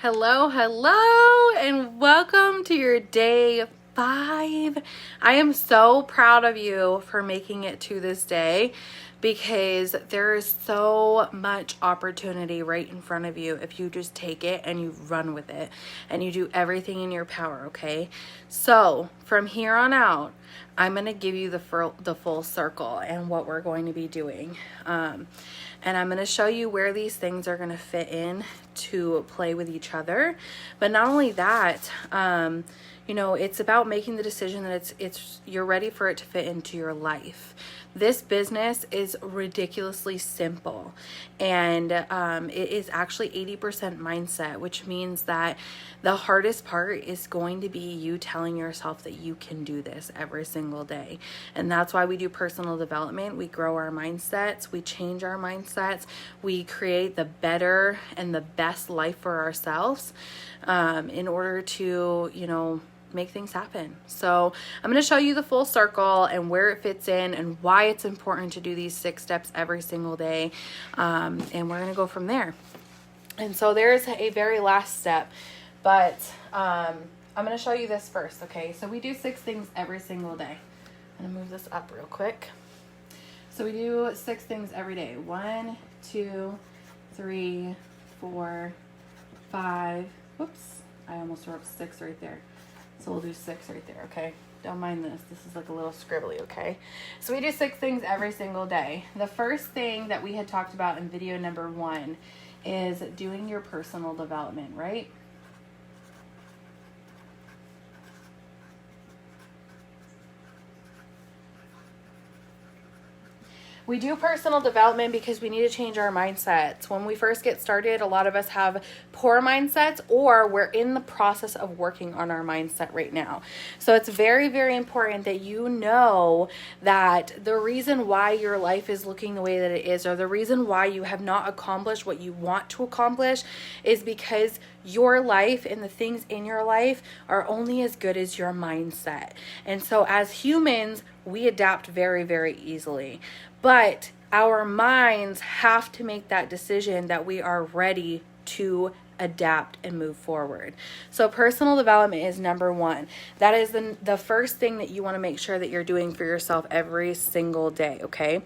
Hello, hello, and welcome to your day 5. I am so proud of you for making it to this day because there is so much opportunity right in front of you if you just take it and you run with it and you do everything in your power, okay? So from here on out, I'm going to give you the full circle and what we're going to be doing. And I'm going to show you where these things are going to fit in to play with each other. But not only that, it's about making the decision that you're ready for it to fit into your life. This business is ridiculously simple, and it is actually 80% mindset, which means that the hardest part is going to be you telling yourself that you can do this every single day. And that's why we do personal development. We grow our mindsets, we change our mindsets, we create the better and the best life for ourselves in order to, make things happen. So I'm going to show you the full circle and where it fits in and why it's important to do these 6 steps every single day. And we're going to go from there. And so there's a very last step, but I'm going to show you this first. Okay. So we do 6 things every single day. I'm going to move this up real quick. So we do 6 things every day. 1, 2, 3, 4, 5. Whoops. I almost wrote 6 right there. So we'll do 6 right there, okay? Don't mind this. This is like a little scribbly, okay? So we do 6 things every single day. The first thing that we had talked about in video number 1 is doing your personal development, right? We do personal development because we need to change our mindsets. When we first get started, a lot of us have poor mindsets, or we're in the process of working on our mindset right now. So it's very, very important that you know that the reason why your life is looking the way that it is, or the reason why you have not accomplished what you want to accomplish, is because your life and the things in your life are only as good as your mindset. And so as humans, we adapt very, very easily. But our minds have to make that decision that we are ready to adapt and move forward. So personal development is number 1. That is the first thing that you want to make sure that you're doing for yourself every single day, okay?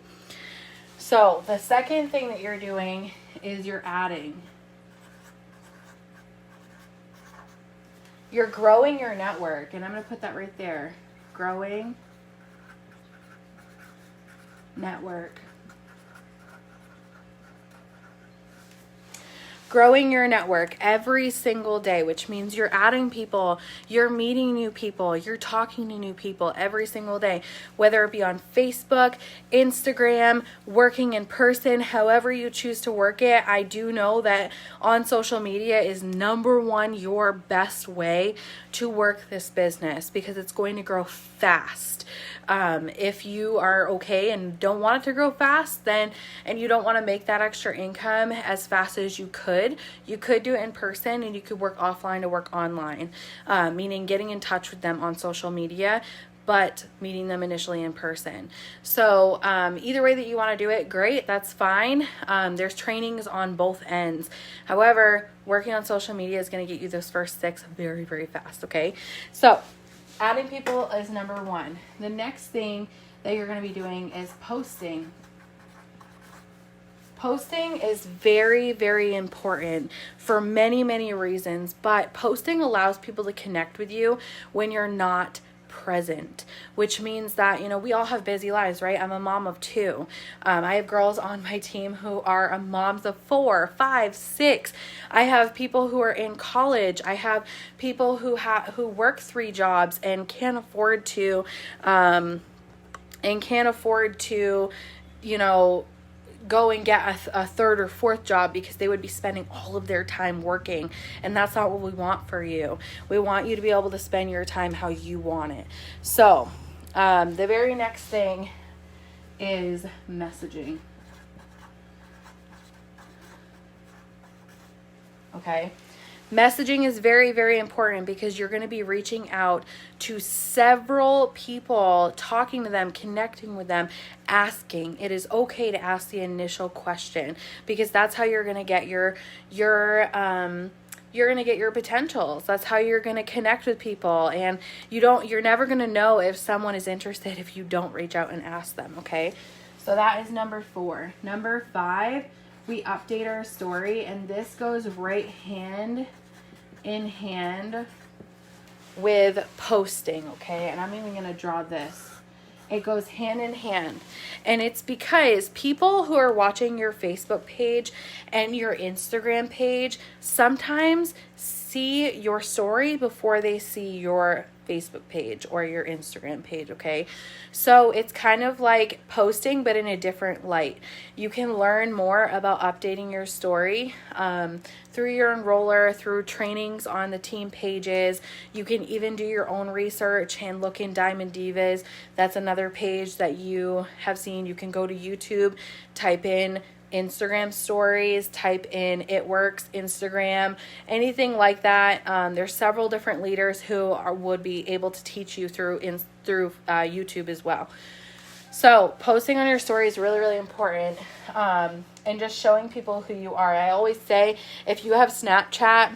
So the second thing that you're doing is you're adding. You're growing your network, and I'm going to put that right there. Growing network. Growing your network every single day, which means you're adding people, you're meeting new people, you're talking to new people every single day, whether it be on Facebook, Instagram, working in person, however you choose to work it. I do know that on social media is number 1 your best way to work this business because it's going to grow fast. If you are okay and don't want it to grow fast, and you don't want to make that extra income as fast as you could do it in person, and you could work offline to work online, meaning getting in touch with them on social media, but meeting them initially in person. So either way that you want to do it, great, that's fine. There's trainings on both ends. However, working on social media is going to get you those first 6 very, very fast, okay? So adding people is number 1. The next thing that you're going to be doing is posting. Posting is very, very important for many, many reasons, but posting allows people to connect with you when you're not present, which means that, we all have busy lives, right? I'm a mom of 2. I have girls on my team who are moms of 4, 5, 6. I have people who are in college. I have people who work 3 jobs and can't afford to, go and get a 3rd or 4th job because they would be spending all of their time working. And that's not what we want for you. We want you to be able to spend your time how you want it. So the very next thing is messaging. Okay. Messaging is very, very important because you're going to be reaching out to several people, talking to them, connecting with them, asking. It is okay to ask the initial question because that's how you're going to get your you're going to get your potentials. That's how you're going to connect with people. And you're never going to know if someone is interested if you don't reach out and ask them, okay? So that is number 4. Number 5, we update our story, and this goes right hand in hand with posting, okay? And I'm even going to draw this. It goes hand in hand. And it's because people who are watching your Facebook page and your Instagram page sometimes see your story before they see your Facebook page or your Instagram page, okay? So it's kind of like posting, but in a different light. You can learn more about updating your story through your enroller, through trainings on the team pages. You can even do your own research and look in Diamond Divas. That's another page that you have seen. You can go to YouTube, type in Instagram stories, type in It Works Instagram, anything like that. There's several different leaders who would be able to teach you through YouTube as well. So posting on your story is really, really important, and just showing people who you are. I always say, if you have Snapchat,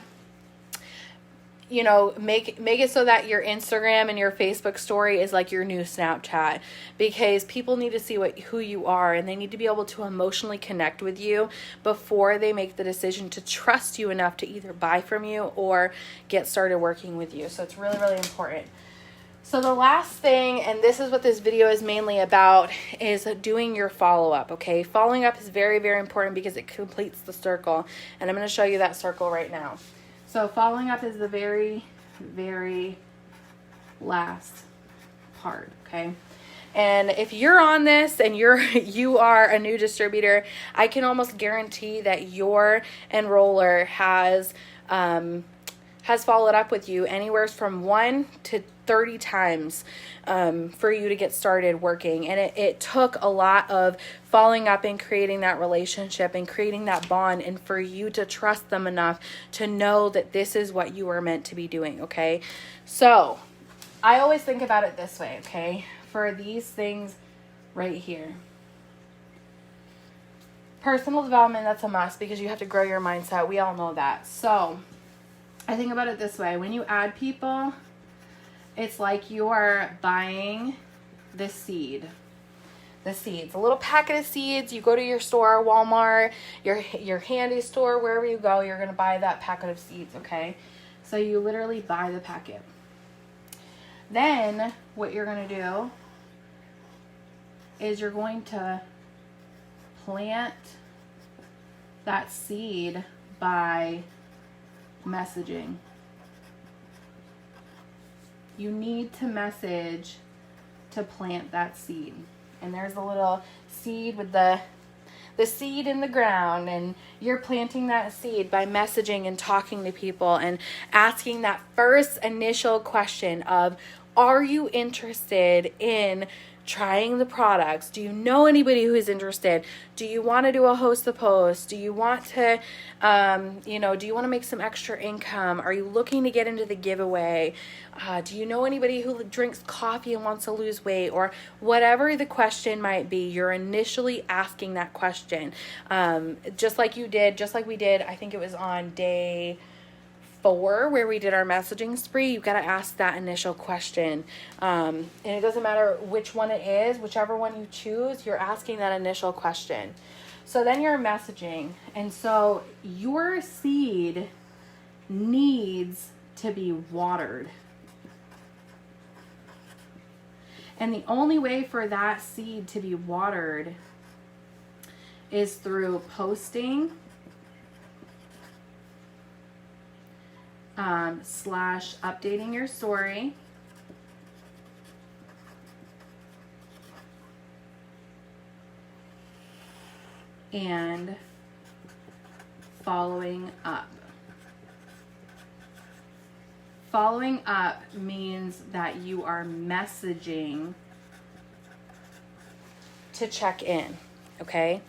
you know, make it so that your Instagram and your Facebook story is like your new Snapchat, because people need to see who you are, and they need to be able to emotionally connect with you before they make the decision to trust you enough to either buy from you or get started working with you. So it's really, really important. So the last thing, and this is what this video is mainly about, is doing your follow-up, okay? Following up is very, very important because it completes the circle, and I'm going to show you that circle right now. So following up is the very, very last part, okay? And if you're on this and you are a new distributor, I can almost guarantee that your enroller has followed up with you anywhere from 1 to 30 times for you to get started working. And it took a lot of following up and creating that relationship and creating that bond, and for you to trust them enough to know that this is what you are meant to be doing, okay? So I always think about it this way, okay? For these things right here. Personal development, that's a must because you have to grow your mindset. We all know that. So I think about it this way. When you add people, it's like you are buying the seed. The seeds, a little packet of seeds. You go to your store, Walmart, your handy store, wherever you go, you're going to buy that packet of seeds, okay? So you literally buy the packet. Then what you're going to do is you're going to plant that seed by messaging. You need to message to plant that seed. And there's a little seed with the seed in the ground, and you're planting that seed by messaging and talking to people and asking that first initial question of, are you interested in trying the products? Do you know anybody who is interested? Do you want to do a host the post? Do you want to, do you want to make some extra income? Are you looking to get into the giveaway? Do you know anybody who drinks coffee and wants to lose weight? Or whatever the question might be, you're initially asking that question. Just like we did, I think it was on day 4 where we did our messaging spree. You've got to ask that initial question, and it doesn't matter which one it is, whichever one you choose, you're asking that initial question. So then you're messaging, and so your seed needs to be watered, and the only way for that seed to be watered is through posting / updating your story, and following up. Following up means that you are messaging to check in, okay?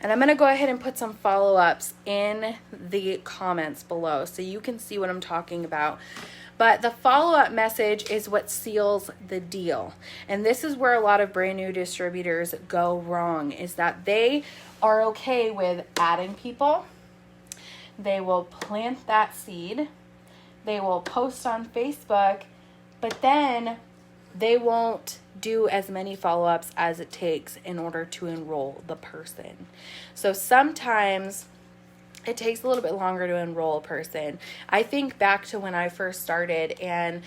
And I'm going to go ahead and put some follow-ups in the comments below so you can see what I'm talking about. But the follow-up message is what seals the deal. And this is where a lot of brand new distributors go wrong, is that they are okay with adding people. They will plant that seed. They will post on Facebook, but then they won't do as many follow-ups as it takes in order to enroll the person. So sometimes it takes a little bit longer to enroll a person. I think back to when I first started, and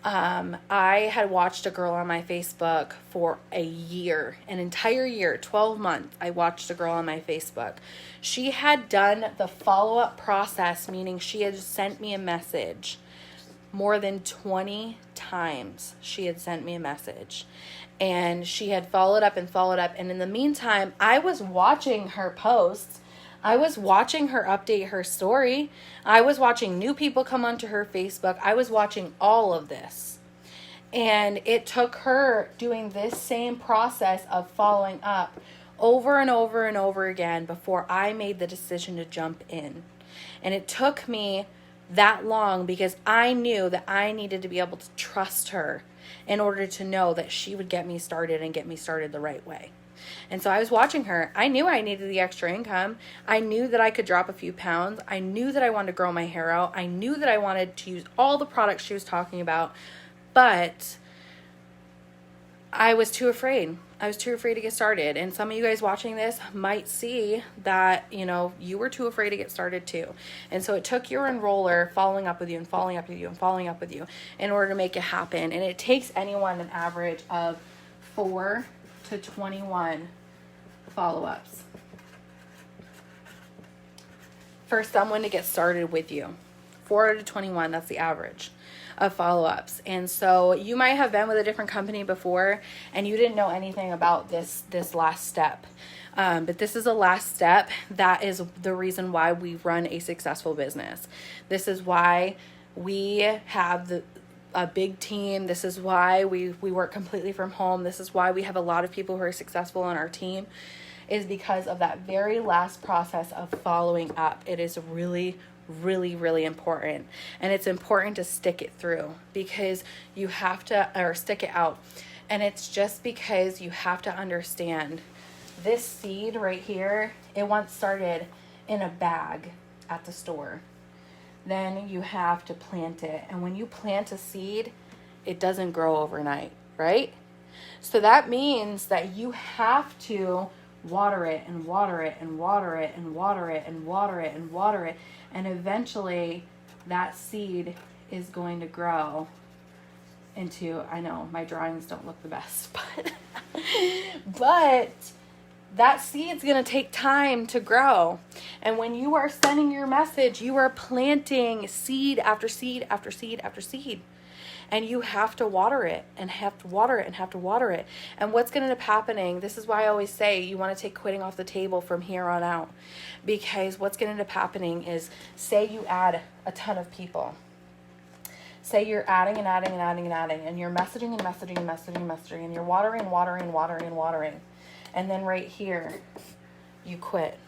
I had watched a girl on my Facebook for a year, an entire year, 12 months. I watched a girl on my Facebook. She had done the follow-up process, meaning she had sent me a message more than 20 times. She had sent me a message, and she had followed up. And in the meantime, I was watching her posts. I was watching her update her story. I was watching new people come onto her Facebook. I was watching all of this. And it took her doing this same process of following up over and over and over again before I made the decision to jump in. And it took me that long because I knew that I needed to be able to trust her in order to know that she would get me started and get me started the right way. And so I was watching her. I knew I needed the extra income. I knew that I could drop a few pounds. I knew that I wanted to grow my hair out. I knew that I wanted to use all the products she was talking about, but I was too afraid. I was too afraid to get started. And some of you guys watching this might see that, you were too afraid to get started too. And so it took your enroller following up with you and following up with you and following up with you in order to make it happen. And it takes anyone an average of 4 to 21 follow-ups for someone to get started with you. 4 to 21, that's the average of follow-ups. And so you might have been with a different company before and you didn't know anything about this last step. But this is the last step. That is the reason why we run a successful business. This is why we have a big team. This is why we work completely from home. This is why we have a lot of people who are successful on our team, is because of that very last process of following up. It is really, really, really important. And it's important to stick it through because you have to, or stick it out. And it's just because you have to understand this seed right here, it once started in a bag at the store. Then you have to plant it. And when you plant a seed, it doesn't grow overnight, right? So that means that you have to water it and water it and water it and water it and water it and water it. And eventually that seed is going to grow into, I know my drawings don't look the best, but that seed's going to take time to grow. And when you are sending your message, you are planting seed after seed after seed after seed. And you have to water it and have to water it and have to water it. And what's going to end up happening, this is why I always say you want to take quitting off the table from here on out. Because what's going to end up happening is, say you add a ton of people. Say you're adding and adding and adding and adding. And you're messaging and messaging and messaging and messaging. And you're watering and watering and watering and watering. And then right here, you quit.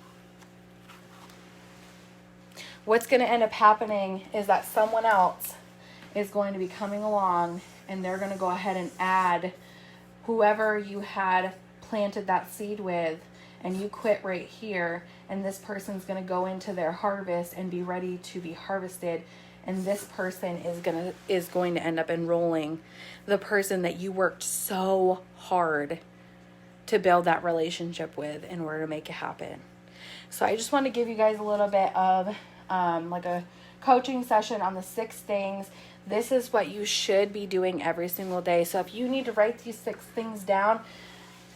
What's going to end up happening is that someone else is going to be coming along and they're going to go ahead and add whoever you had planted that seed with, and you quit right here, and this person's going to go into their harvest and be ready to be harvested, and this person is going to end up enrolling the person that you worked so hard to build that relationship with in order to make it happen. So I just want to give you guys a little bit of like a coaching session on the 6 things. This is what you should be doing every single day. So if you need to write these 6 things down,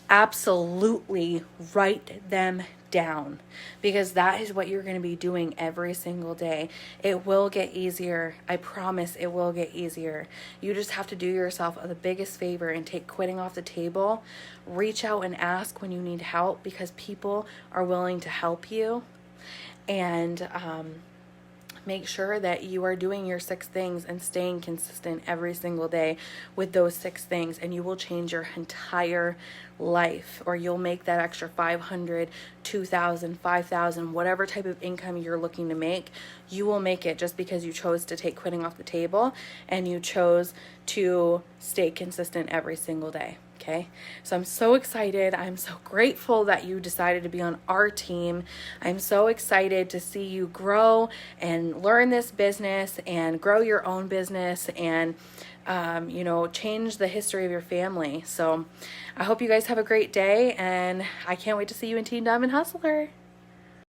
absolutely write them down, because that is what you're going to be doing every single day. It will get easier. I promise it will get easier. You just have to do yourself the biggest favor and take quitting off the table. Reach out and ask when you need help, because people are willing to help you. And make sure that you are doing your 6 things and staying consistent every single day with those 6 things, and you will change your entire life, or you'll make that extra 500, 2,000, 5,000, whatever type of income you're looking to make. You will make it just because you chose to take quitting off the table and you chose to stay consistent every single day. Okay, so I'm so excited. I'm so grateful that you decided to be on our team. I'm so excited to see you grow and learn this business and grow your own business and, change the history of your family. So I hope you guys have a great day, and I can't wait to see you in Teen Diamond Hustler.